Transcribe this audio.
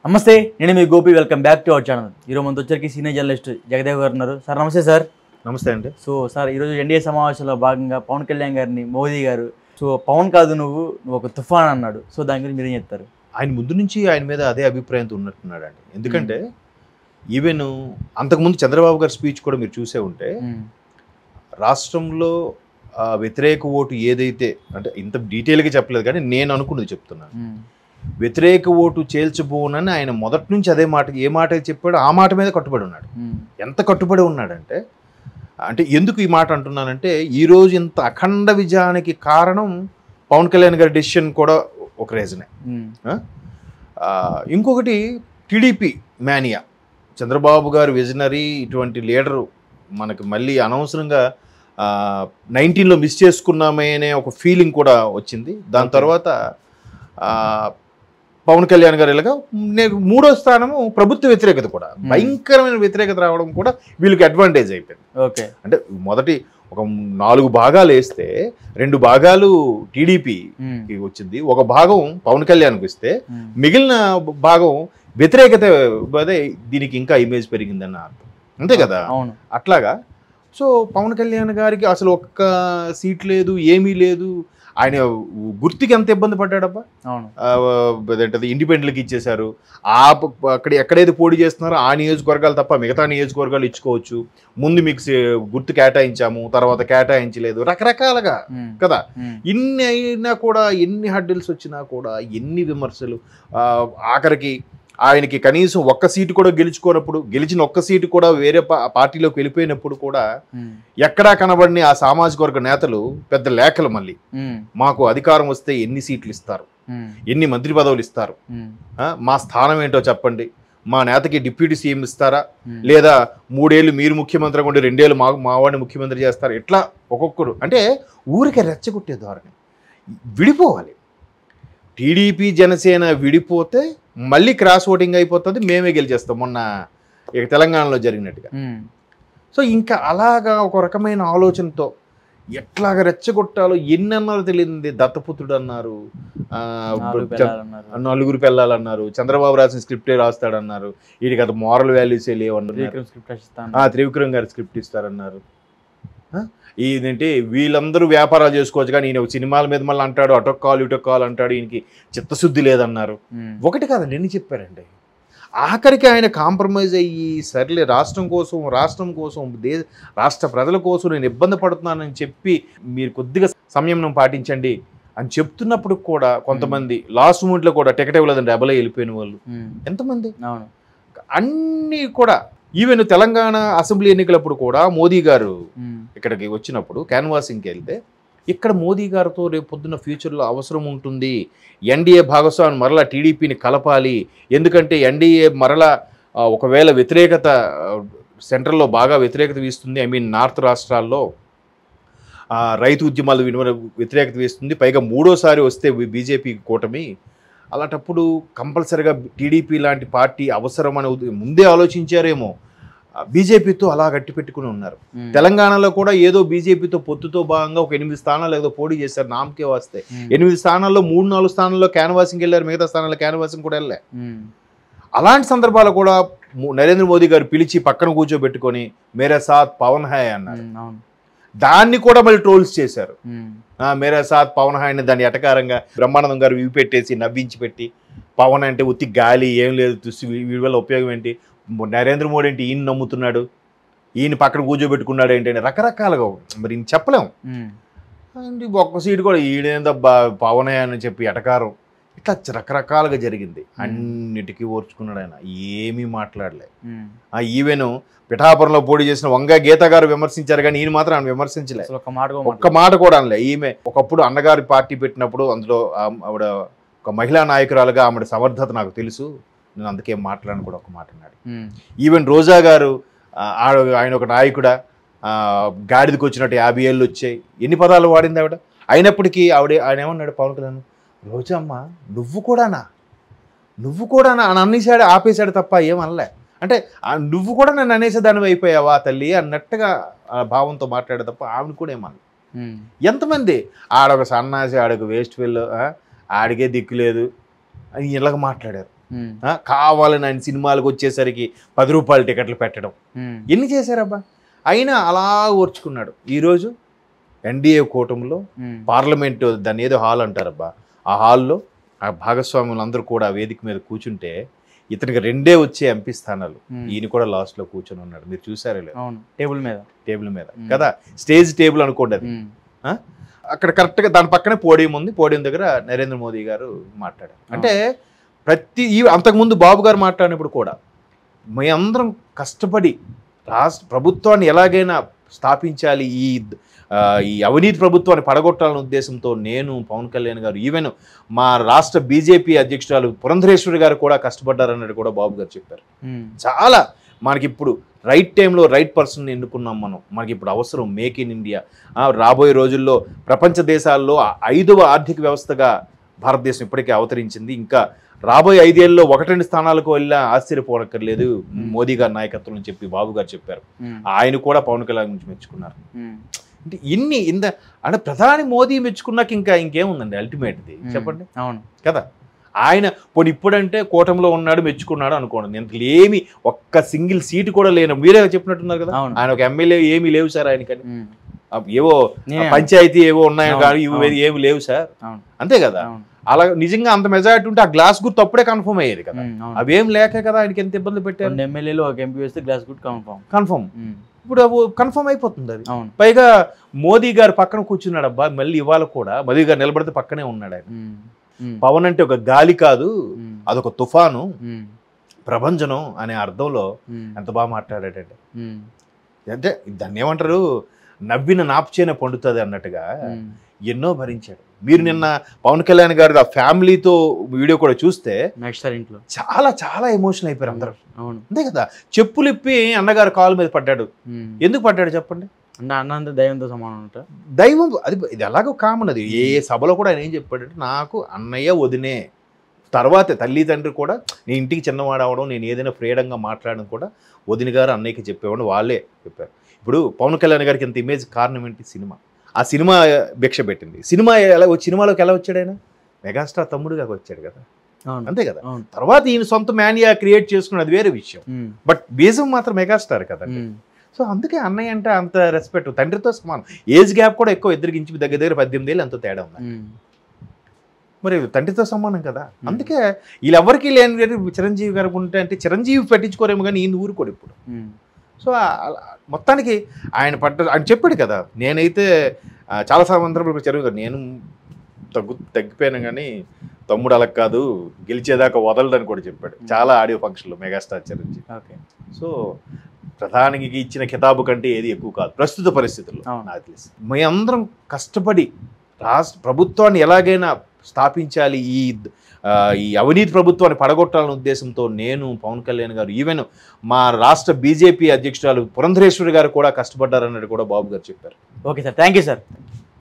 నమస్తే, నేను మీ Gopi. Welcome back to our channel. ఈరోజు మనతో వచ్చరికి సీనియర్ జర్నలిస్ట్ జగదేవ్ గారు ఉన్నారు. సార్ నమస్తే. సార్ నమస్తే అండి. సో సార్, ఈరోజు ఎన్డీఏ సమావేశంలో భాగంగా పవన్ కళ్యాణ్ గారిని మోదీ గారు పవన్ కాదు నువ్వు ఒక తుఫాన్ అన్నాడు. సో దాని గురించి మీరేం చెప్తారు? ఆయన ముందు నుంచి ఆయన మీద అదే అభిప్రాయంతో ఉన్నట్టున్నాడు అండి. ఎందుకంటే ఈవెన్ అంతకుముందు చంద్రబాబు గారి స్పీచ్ కూడా మీరు చూసే ఉంటే రాష్ట్రంలో వ్యతిరేక ఓటు ఏదైతే, అంటే ఇంత డీటెయిల్గా చెప్పలేదు కానీ నేను అనుకున్నది చెప్తున్నాను. వ్యతిరేక ఓటు చేల్చబోనని ఆయన మొదటి నుంచి అదే మాట, ఏ మాట చెప్పాడో ఆ మాట మీద కట్టుబడి ఉన్నాడు. ఎంత కట్టుబడి ఉన్నాడంటే, అంటే ఎందుకు ఈ మాట అంటున్నానంటే, ఈరోజు ఇంత అఖండ విజయానికి కారణం పవన్ కళ్యాణ్ గారి డెసిషన్ కూడా ఒక రీజనే. ఇంకొకటి టీడీపీ మేనియా. చంద్రబాబు గారు విజనరీ, ఇటువంటి లీడరు మనకి మళ్ళీ అనవసరంగా 19లో మిస్ చేసుకున్నామే అనే ఒక ఫీలింగ్ కూడా వచ్చింది. దాని తర్వాత పవన్ కళ్యాణ్ గారు ఇలాగా మూడో స్థానము ప్రభుత్వ వ్యతిరేకత కూడా, భయంకరమైన వ్యతిరేకత రావడం కూడా వీళ్ళకి అడ్వాంటేజ్ అయిపోయింది. ఓకే, అంటే మొదటి ఒక 4 భాగాలు వేస్తే 2 భాగాలు టీడీపీకి వచ్చింది, ఒక భాగం పవన్ కళ్యాణ్కి ఇస్తే మిగిలిన భాగం వ్యతిరేకత దీనికి ఇంకా ఇమేజ్ పెరిగిందన్న అర్థం, అంతే కదా. అట్లాగా సో పవన్ కళ్యాణ్ గారికి అసలు ఒక్క సీట్ లేదు, ఏమీ లేదు. ఆయన గుర్తుకి ఎంత ఇబ్బంది పడ్డాడబ్బా. అదేంటది ఇండిపెండెంట్కి ఇచ్చేశారు. అక్కడ ఎక్కడైతే పోటీ చేస్తున్నారో ఆ నియోజకవర్గాలు తప్ప మిగతా నియోజకవర్గాలు ఇచ్చుకోవచ్చు. ముందు మీకు గుర్తు కేటాయించాము, తర్వాత కేటాయించలేదు, రకరకాలుగా కదా. ఇన్ని అయినా కూడా, ఎన్ని హడ్డిల్స్ వచ్చినా కూడా, ఎన్ని విమర్శలు, ఆఖరికి ఆయనకి కనీసం ఒక్క సీటు కూడా గెలుచుకోనప్పుడు, గెలిచిన ఒక్క సీటు కూడా వేరే పార్టీలోకి వెళ్ళిపోయినప్పుడు కూడా ఎక్కడా కనబడిని ఆ సామాజిక వర్గ నేతలు పెద్ద లేఖలు మళ్ళీ మాకు అధికారం వస్తే ఎన్ని సీట్లు ఇస్తారు, ఎన్ని మంత్రి పదవులు ఇస్తారు, మా స్థానం ఏంటో చెప్పండి, మా నేతకి డిప్యూటీ సీఎం ఇస్తారా, లేదా 3 ఏళ్ళు మీరు ముఖ్యమంత్రి ఉండి 2 ఏళ్ళు మా వాడిని ముఖ్యమంత్రి చేస్తారు, ఇట్లా ఒక్కొక్కరు. అంటే ఊరికే రెచ్చగొట్టే ధోరణి. విడిపోవాలి. టీడీపీ జనసేన విడిపోతే మళ్ళీ క్రాస్ ఓటింగ్ అయిపోతుంది, మేమే గెలిచేస్తాం మొన్న ఇక తెలంగాణలో జరిగినట్టుగా. సో ఇంకా అలాగా ఒక రకమైన ఆలోచనతో ఎట్లాగ రెచ్చగొట్టాలో ఎన్ని అన్నారో తెలియదు. దత్తపుత్రుడు అన్నారు, 4 పిల్లలన్నారు, చంద్రబాబు రాసిన స్క్రిప్టే రాస్తాడన్నారు, వీడికి అది మోరల్ వాల్యూసే లేవన్నారు, త్రివిక్రమ్ గారు స్క్రిప్ట్ ఇస్తారన్నారు. ఇదేంటి వీళ్ళందరూ వ్యాపారాలు చేసుకోవచ్చు కానీ ఈయన సినిమాల మీద మళ్ళీ అంటాడు, అటొక్కాలు ఇటొక్కాలు అంటాడు, ఈయనకి చిత్తశుద్ధి లేదన్నారు. ఒకటి కాదండి, ఎన్ని చెప్పారండి. ఆఖరికి ఆయన కాంప్రమైజ్ అయ్యి సర్లే రాష్ట్రం కోసం రాష్ట్ర ప్రజల కోసం నేను ఇబ్బంది పడుతున్నానని చెప్పి మీరు కొద్దిగా సంయమనం పాటించండి అని చెప్తున్నప్పుడు కూడా కొంతమంది లాస్ట్ మూమెంట్లో కూడా టికెట్ ఇవ్వలేదండి, అబలే వెళ్ళిపోయిన వాళ్ళు ఎంతమంది. అన్నీ కూడా ఈవెన్ తెలంగాణ అసెంబ్లీ ఎన్నికలప్పుడు కూడా మోదీ గారు ఇక్కడికి వచ్చినప్పుడు క్యాన్వాసింగ్కి వెళ్తే, ఇక్కడ మోదీ గారితో రేపు పొద్దున్న ఫ్యూచర్లో అవసరం ఉంటుంది, ఎన్డీఏ భాగస్వామి మరలా టీడీపీని కలపాలి, ఎందుకంటే ఎన్డీఏ మరలా ఒకవేళ వ్యతిరేకత సెంట్రల్లో బాగా వ్యతిరేకత వీస్తుంది, నార్త్ రాష్ట్రాల్లో రైతు ఉద్యమాలు వ్యతిరేకత వీస్తుంది, పైగా 3వసారి వస్తే బీజేపీ కూటమి, అలాంటప్పుడు కంపల్సరిగా టీడీపీ లాంటి పార్టీ అవసరం అని ముందే ఆలోచించారేమో. బీజేపీతో అలా గట్టి పెట్టుకుని ఉన్నారు. తెలంగాణలో కూడా ఏదో బీజేపీతో పొత్తుతో భాగంగా ఒక 8 స్థానాలు ఏదో పోటీ చేశారు, నామకే వస్తే 8 స్థానాల్లో 3-4 స్థానాల్లో క్యాన్వాసింగ్ వెళ్ళారు, మిగతా స్థానాల్లో క్యాన్వాసింగ్ కూడా వెళ్ళలే. అలాంటి సందర్భాలు కూడా నరేంద్ర మోదీ గారు పిలిచి పక్కన కూర్చోబెట్టుకొని మేరా సాత్ పవన్ హాయ్ అన్నారు. దాన్ని కూడా మళ్ళీ ట్రోల్స్ చేశారు, మేరా సాత్ పవన్ హాయ్ అని. దాన్ని ఎటకారంగా బ్రహ్మానందం గారు ఇవి పెట్టేసి నవ్వించి పెట్టి, పవన్ అంటే ఉత్తి గాలి ఏం లేదు, వీడి వల్ల ఉపయోగం ఏంటి, నరేంద్ర మోడీ ఏంటి ఈయన నమ్ముతున్నాడు, ఈయన పక్కన కూర్చోబెట్టుకున్నాడు ఏంటి, రకరకాలుగా మరి ఈయన చెప్పలేము. ఒక్క సీటు కూడా ఈయనేందబ్బా పవన్ హాయ్ అని చెప్పి ఎటకారం, ఇట్లా రకరకాలుగా జరిగింది. అన్నిటికీ ఓర్చుకున్నాడు ఆయన, ఏమీ మాట్లాడలే. ఈవెన్ పిఠాపురంలో పోటీ చేసిన వంగ గీత గారు విమర్శించారు కానీ ఈయన మాత్రం ఆయన విమర్శించలే, ఒక్క మాట కూడా అనలే. ఈమె ఒకప్పుడు అన్నగారి పార్టీ పెట్టినప్పుడు అందులో ఆవిడ ఒక మహిళా నాయకురాలుగా ఆవిడ సమర్థత నాకు తెలుసు, నేను అందుకే మాట్లాడను కూడా ఒక మాట అన్నాడు. ఈవెన్ రోజా గారు ఆయన ఒక నాయకుడా, గాడిదకి వచ్చినట్టు 50 ఏళ్ళు వచ్చాయి, ఎన్ని పదాలు వాడింది ఆవిడ. అయినప్పటికీ ఆయన ఏమన్నాడు పవన్ కళ్యాణ్, రోజమ్మ నువ్వు కూడానా అని అన్నేసాడు, ఆపేశాడు తప్ప ఏమనలే. అంటే నువ్వు కూడా నన్ను అనేసేదానివి అయిపోయావా తల్లి అన్నట్టుగా భావంతో మాట్లాడే తప్ప ఆవిడ కూడా ఏమన్నా. ఎంతమంది ఆడొక సన్నాసి, ఆడొక వేస్ట్ ఫెల్లో, ఆడికే దిక్కు లేదు అని ఇలాగ మాట్లాడారు. కావాలని ఆయన సినిమాలకు వచ్చేసరికి 10 రూపాయల టికెట్లు పెట్టడం, ఎన్ని చేశారబ్బా. అయినా అలా ఓర్చుకున్నాడు. ఈరోజు ఎన్డీఏ కూటమిలో పార్లమెంటు, దాన్ని ఏదో హాల్ అంటారబ్బా, ఆ హాల్లో ఆ భాగస్వాములు అందరూ కూడా వేదిక మీద కూర్చుంటే ఇతనికి 2 వచ్చే ఎంపీ స్థానాలు, ఈయన కూడా లాస్ట్లో కూర్చొని ఉన్నాడు. మీరు చూసారే లేదు? టేబుల్ మీద కదా, స్టేజ్ టేబుల్ అనుకోండి అది. అక్కడ కరెక్ట్గా దాని పక్కనే పోడియం ఉంది. పోడియం దగ్గర నరేంద్ర మోదీ గారు మాట్లాడారు. అంటే అంతకుముందు బాబు గారు మాట్లాడినప్పుడు కూడా మేమందరం కష్టపడి రాష్ట్ర ప్రభుత్వాన్ని ఎలాగైనా స్థాపించాలి, ఈ అవినీతి ప్రభుత్వాన్ని పడగొట్టాలనే ఉద్దేశంతో నేను, పవన్ కళ్యాణ్ గారు, ఈవెన్ మా రాష్ట్ర బీజేపీ అధ్యక్షురాలు పురంధరేశ్వరి గారు కూడా కష్టపడ్డారన్నట్టు కూడా బాబు గారు చెప్పారు. చాలా మనకి ఇప్పుడు రైట్ టైంలో రైట్ పర్సన్ ఎన్నుకున్నాం మనం. మనకి ఇప్పుడు అవసరం మేక్ ఇన్ ఇండియా. రాబోయే రోజుల్లో ప్రపంచ దేశాల్లో 5వ ఆర్థిక వ్యవస్థగా భారతదేశం ఇప్పటికే అవతరించింది. ఇంకా రాబోయే 5 ఏళ్ళలో 1-2 స్థానాలకు వెళ్ళినా ఆశ్చర్యపోనక్కర్లేదు మోదీ గారి నాయకత్వం అని చెప్పి బాబు గారు చెప్పారు. ఆయన కూడా పవన్ కళ్యాణ్ గురించి మెచ్చుకున్నారు. అంటే అంటే ప్రధాని మోదీ మెచ్చుకున్నాక ఇంకేముందండి అల్టిమేట్ది చెప్పండి. అవును కదా. ఆయన ఇప్పుడంటే కూటమిలో ఉన్నాడు, మెచ్చుకున్నాడు అనుకోండి. ఇంతలో ఏమి ఒక్క సింగిల్ సీటు కూడా లేను. మీరే చెప్పినట్టున్నారు కదా, ఆయన ఒక ఎమ్మెల్యే ఏమీ లేవు సార్ ఆయనకని. ఏవో పంచాయతీ ఏవో ఉన్నాయని కానీ ఇవి ఏమి లేవు సార్, అంతే కదా. అలా నిజంగా అంత మెజారిటీ ఉంటే ఆ గ్లాస్ గుర్తు అప్పుడే కన్ఫర్మ్ అయ్యేది కదా. అవేం లేక కదా ఆయనకి ఎంత ఇబ్బంది పెట్టారు. ఎమ్మెల్యేలు ఒక ఎంపీ వేస్తే గ్లాస్ గుర్తు కన్ఫర్మ్. ఇప్పుడు కన్ఫర్మ్ అయిపోతుంది అది. పైగా మోదీ గారు పక్కన కూర్చున్నాడు అబ్బా. మళ్ళీ ఇవాళ కూడా మోదీ గారు నిలబడితే పక్కనే ఉన్నాడు ఆయన. పవన్ అంటే ఒక గాలి కాదు, అదొక తుఫాను, ప్రభంజనం అనే అర్థంలో ఎంత బాగా మాట్లాడాడంటే. అంటే దాన్ని ఏమంటారు, నవ్విన నాపుచేనే పండుతుంది అన్నట్టుగా ఎన్నో భరించాడు. మీరు నిన్న పవన్ కళ్యాణ్ గారు ఆ ఫ్యామిలీతో వీడియో కూడా చూస్తే చాలా చాలా ఎమోషనల్ అయిపోయారు అందరూ, అంతే కదా. చెప్పులు ఇప్పి అన్నగారు కాలు మీద పడ్డాడు. ఎందుకు పడ్డాడు చెప్పండి? అంటే అన్న దైవంతో సమానం. దైవం అది ఇది ఎలాగో కామన్. అది ఏ సభలో కూడా ఆయన ఏం చెప్పాడంటే, నాకు అన్నయ్య వదినే తర్వాత తల్లి తండ్రి కూడా, నేను ఇంటికి చిన్నవాడు అవడం, నేను ఏదైనా ఫ్రీడంగా మాట్లాడడం కూడా వదిన గారు అన్నయ్యకి చెప్పేవాడు, వాళ్ళే చెప్పారు. ఇప్పుడు పవన్ కళ్యాణ్ గారికి ఎంత ఇమేజ్ కారణం ఏంటి? సినిమా. ఆ సినిమా భిక్ష పెట్టింది. సినిమాలోకి ఎలా వచ్చాడు ఆయన? మెగాస్టార్ తమ్ముడుగా వచ్చాడు కదా, అంతే కదా. తర్వాత ఈయన సొంత మేనియా క్రియేట్ చేసుకున్నది వేరే విషయం, బట్ బేజం మాత్రం మెగాస్టార్ కదా. సో అందుకే అన్నయ్య అంటే అంత రెస్పెక్ట్. తండ్రితో సమానం. ఏజ్ గ్యాప్ కూడా ఎక్కువ, ఇద్దరికి ఇంచు దగ్గర 18 ఏళ్ళు ఎంతో తేడా ఉంది. మరి తండ్రితో సమానం కదా. అందుకే వీళ్ళెవరికి లేని చిరంజీవి గారికి ఉంటే, అంటే చిరంజీవి పెట్టించుకోరేమో కానీ ఈయన ఊరుకోడు ఇప్పుడు. సో మొత్తానికి ఆయన చెప్పాడు కదా, నేనైతే చాలా సందర్భాలు చిరంజీవి గారు, నేను తగ్గిపోయాను కానీ తమ్ముడు అలా కాదు, గెలిచేదాకా వదలడని కూడా చెప్పాడు చాలా ఆడియో ఫంక్షన్లో మెగాస్టార్ చిరంజీవి. సో ప్రధానికి ఇచ్చిన కితాబు కంటే ఏది ఎక్కువ కాదు ప్రస్తుత పరిస్థితుల్లో నాకు తెలిసి. మేమందరం కష్టపడి రాష్ట్ర ప్రభుత్వాన్ని ఎలాగైనా స్థాపించాలి, ఈ అవినీతి ప్రభుత్వాన్ని పడగొట్టాలనే ఉద్దేశంతో నేను, పవన్ కళ్యాణ్ గారు, ఈవెన్ మా రాష్ట్ర బీజేపీ అధ్యక్షురాలు పురంధరేశ్వరి గారు కూడా కష్టపడ్డారన్నట్టు కూడా బాబు గారు చెప్పారు. Okay sir, thank you sir.